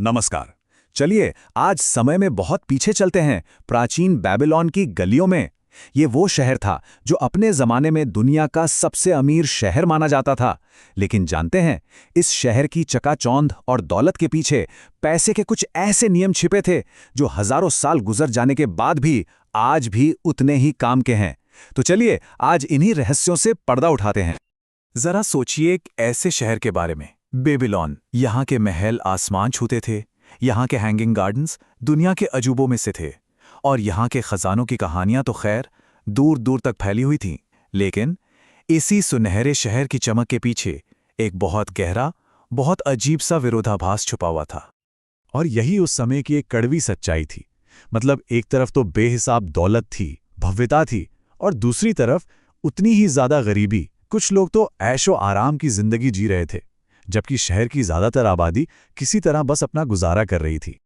नमस्कार। चलिए आज समय में बहुत पीछे चलते हैं, प्राचीन बेबीलोन की गलियों में। ये वो शहर था जो अपने जमाने में दुनिया का सबसे अमीर शहर माना जाता था। लेकिन जानते हैं, इस शहर की चकाचौंध और दौलत के पीछे पैसे के कुछ ऐसे नियम छिपे थे जो हजारों साल गुजर जाने के बाद भी आज भी उतने ही काम के हैं। तो चलिए आज इन्हीं रहस्यों से पर्दा उठाते हैं। जरा सोचिए एक ऐसे शहर के बारे में, बेबीलोन। यहाँ के महल आसमान छूते थे, यहाँ के हैंगिंग गार्डन्स दुनिया के अजूबों में से थे, और यहाँ के खजानों की कहानियां तो खैर दूर दूर तक फैली हुई थीं। लेकिन इसी सुनहरे शहर की चमक के पीछे एक बहुत गहरा, बहुत अजीब सा विरोधाभास छुपा हुआ था। और यही उस समय की एक कड़वी सच्चाई थी। मतलब एक तरफ तो बेहिसाब दौलत थी, भव्यता थी, और दूसरी तरफ उतनी ही ज्यादा गरीबी। कुछ लोग तो ऐशो आराम की जिंदगी जी रहे थे, जबकि शहर की ज्यादातर आबादी किसी तरह बस अपना गुजारा कर रही थी।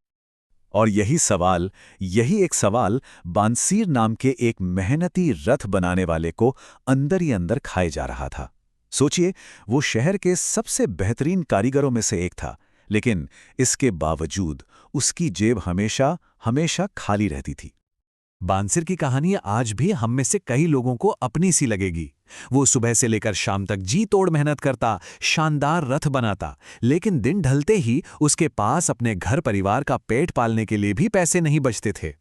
और यही एक सवाल बांसीर नाम के एक मेहनती रथ बनाने वाले को अंदर ही अंदर खाए जा रहा था। सोचिए, वो शहर के सबसे बेहतरीन कारीगरों में से एक था, लेकिन इसके बावजूद उसकी जेब हमेशा हमेशा खाली रहती थी। बांसिर की कहानी आज भी हम में से कई लोगों को अपनी सी लगेगी। वो सुबह से लेकर शाम तक जी तोड़ मेहनत करता, शानदार रथ बनाता, लेकिन दिन ढलते ही उसके पास अपने घर परिवार का पेट पालने के लिए भी पैसे नहीं बचते थे।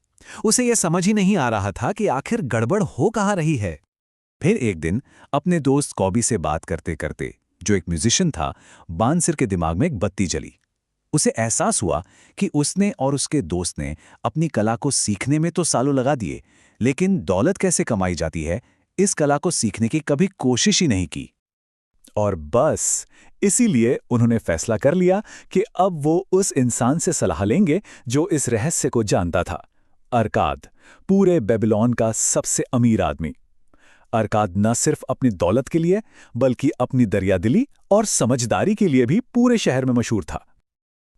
उसे यह समझ ही नहीं आ रहा था कि आखिर गड़बड़ हो कहाँ रही है। फिर एक दिन अपने दोस्त कॉबी से बात करते करते, जो एक म्यूजिशियन था, बांसिर के दिमाग में एक बत्ती जली। उसे एहसास हुआ कि उसने और उसके दोस्त ने अपनी कला को सीखने में तो सालों लगा दिए, लेकिन दौलत कैसे कमाई जाती है, इस कला को सीखने की कभी कोशिश ही नहीं की। और बस इसीलिए उन्होंने फैसला कर लिया कि अब वो उस इंसान से सलाह लेंगे जो इस रहस्य को जानता था। अरकाद, पूरे बेबीलोन का सबसे अमीर आदमी। अरकाद न सिर्फ अपनी दौलत के लिए, बल्कि अपनी दरियादिली और समझदारी के लिए भी पूरे शहर में मशहूर था।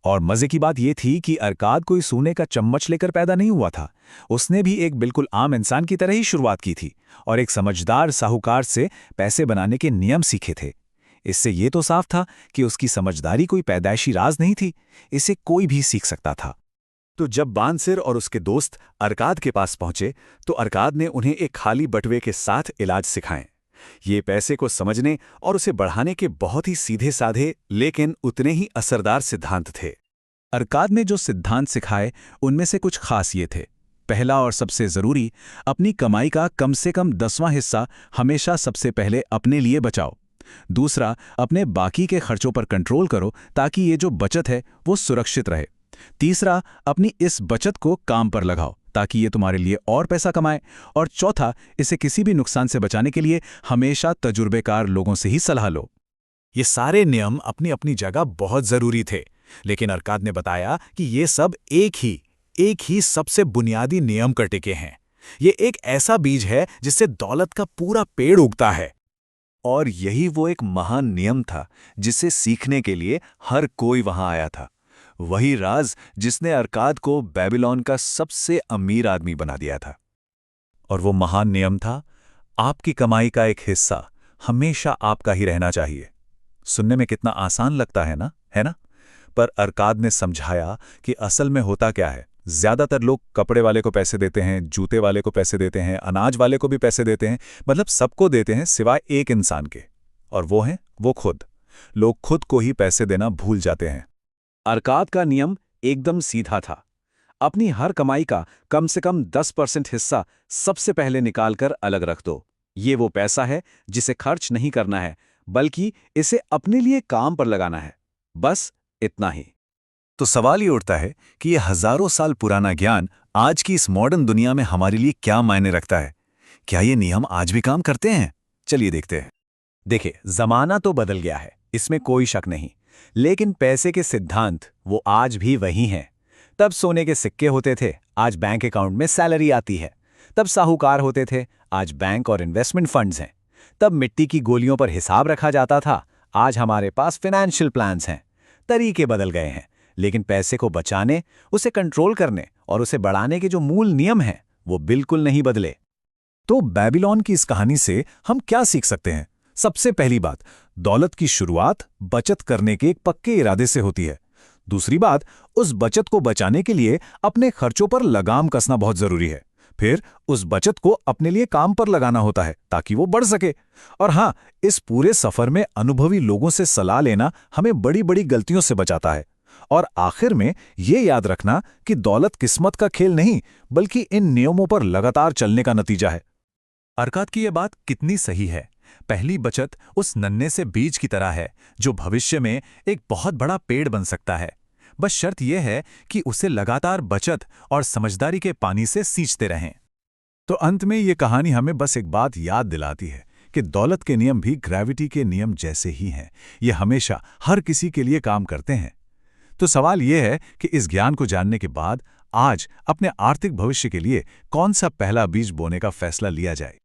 और मजे की बात यह थी कि अरकाद कोई सोने का चम्मच लेकर पैदा नहीं हुआ था। उसने भी एक बिल्कुल आम इंसान की तरह ही शुरुआत की थी और एक समझदार साहूकार से पैसे बनाने के नियम सीखे थे। इससे ये तो साफ था कि उसकी समझदारी कोई पैदाइशी राज नहीं थी, इसे कोई भी सीख सकता था। तो जब बांसिर और उसके दोस्त अरकाद के पास पहुंचे, तो अरकाद ने उन्हें एक खाली बटुए के साथ इलाज सिखाए। ये पैसे को समझने और उसे बढ़ाने के बहुत ही सीधे साधे लेकिन उतने ही असरदार सिद्धांत थे। अरकाद ने जो सिद्धांत सिखाए उनमें से कुछ खास ये थे। पहला और सबसे जरूरी, अपनी कमाई का कम से कम 10वां हिस्सा हमेशा सबसे पहले अपने लिए बचाओ। दूसरा, अपने बाकी के खर्चों पर कंट्रोल करो ताकि ये जो बचत है वो सुरक्षित रहे। तीसरा, अपनी इस बचत को काम पर लगाओ ताकि ये तुम्हारे लिए और पैसा कमाए। और चौथा, इसे किसी भी नुकसान से बचाने के लिए हमेशा तजुर्बेकार लोगों से ही सलाह लो। ये सारे नियम अपनी अपनी जगह बहुत जरूरी थे, लेकिन अरकाद ने बताया कि ये सब एक ही सबसे बुनियादी नियम पर टिके हैं। ये एक ऐसा बीज है जिससे दौलत का पूरा पेड़ उगता है। और यही वो एक महान नियम था जिसे सीखने के लिए हर कोई वहां आया था। वही राज जिसने अरकाद को बेबीलोन का सबसे अमीर आदमी बना दिया था। और वो महान नियम था, आपकी कमाई का एक हिस्सा हमेशा आपका ही रहना चाहिए। सुनने में कितना आसान लगता है ना? पर अरकाद ने समझाया कि असल में होता क्या है। ज्यादातर लोग कपड़े वाले को पैसे देते हैं, जूते वाले को पैसे देते हैं, अनाज वाले को भी पैसे देते हैं, मतलब सबको देते हैं सिवाय एक इंसान के, और वो है वो खुद। लोग खुद को ही पैसे देना भूल जाते हैं। अरकाद का नियम एकदम सीधा था। अपनी हर कमाई का कम से कम 10% हिस्सा सबसे पहले निकालकर अलग रख दो। ये वो पैसा है जिसे खर्च नहीं करना है, बल्कि इसे अपने लिए काम पर लगाना है। बस इतना ही। तो सवाल ये उठता है कि ये हजारों साल पुराना ज्ञान आज की इस मॉडर्न दुनिया में हमारे लिए क्या मायने रखता है? क्या ये नियम आज भी काम करते हैं? चलिए देखते हैं। देखिए, जमाना तो बदल गया है, इसमें कोई शक नहीं, लेकिन पैसे के सिद्धांत वो आज भी वही हैं। तब सोने के सिक्के होते थे, आज बैंक अकाउंट में सैलरी आती है। तब साहूकार होते थे, आज बैंक और इन्वेस्टमेंट फंड्स हैं। तब मिट्टी की गोलियों पर हिसाब रखा जाता था, आज हमारे पास फाइनेंशियल प्लान्स हैं। तरीके बदल गए हैं, लेकिन पैसे को बचाने, उसे कंट्रोल करने और उसे बढ़ाने के जो मूल नियम हैं वो बिल्कुल नहीं बदले। तो बेबीलोन की इस कहानी से हम क्या सीख सकते हैं? सबसे पहली बात, दौलत की शुरुआत बचत करने के एक पक्के इरादे से होती है। दूसरी बात, उस बचत को बचाने के लिए अपने खर्चों पर लगाम कसना बहुत जरूरी है। फिर उस बचत को अपने लिए काम पर लगाना होता है ताकि वो बढ़ सके। और हाँ, इस पूरे सफर में अनुभवी लोगों से सलाह लेना हमें बड़ी बड़ी गलतियों से बचाता है। और आखिर में ये याद रखना कि दौलत किस्मत का खेल नहीं, बल्कि इन नियमों पर लगातार चलने का नतीजा है। अरकात की यह बात कितनी सही है। पहली बचत उस नन्हे से बीज की तरह है जो भविष्य में एक बहुत बड़ा पेड़ बन सकता है। बस शर्त यह है कि उसे लगातार बचत और समझदारी के पानी से सींचते रहें। तो अंत में ये कहानी हमें बस एक बात याद दिलाती है कि दौलत के नियम भी ग्रेविटी के नियम जैसे ही हैं। ये हमेशा हर किसी के लिए काम करते हैं। तो सवाल यह है कि इस ज्ञान को जानने के बाद आज अपने आर्थिक भविष्य के लिए कौन सा पहला बीज बोने का फैसला लिया जाए।